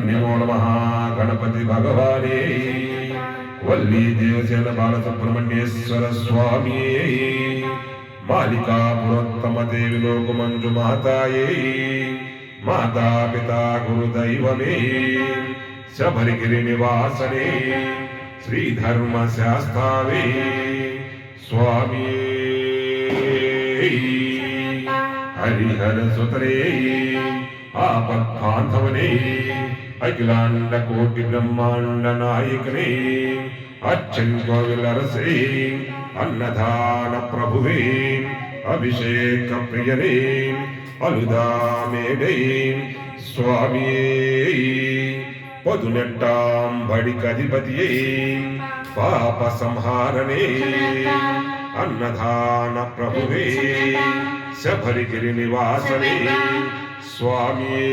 नमो नमः गणपति भगवाने वल्ली देवसेन बालसुब्रह्मण्येश्वर स्वामी मालिकापुरोत्तम देवी लोकमंजु माताये माता पिता गुरुदैवमे शबरिगिरि निवासने श्रीधर्म शास्तावे स्वामी हरिहर सुतरे आपद्बांधवने अखिलांड कोटि ब्रह्मांड नायकने अच्छन कोविल अरसे अन्नदान प्रभुवे अभिषेक प्रियने अलुदामेडे स्वामी पदुनेट्टांबडि कधिपतिये पाप संहारणे अन्नदान प्रभुवे शबरिगिरि निवासने स्वामी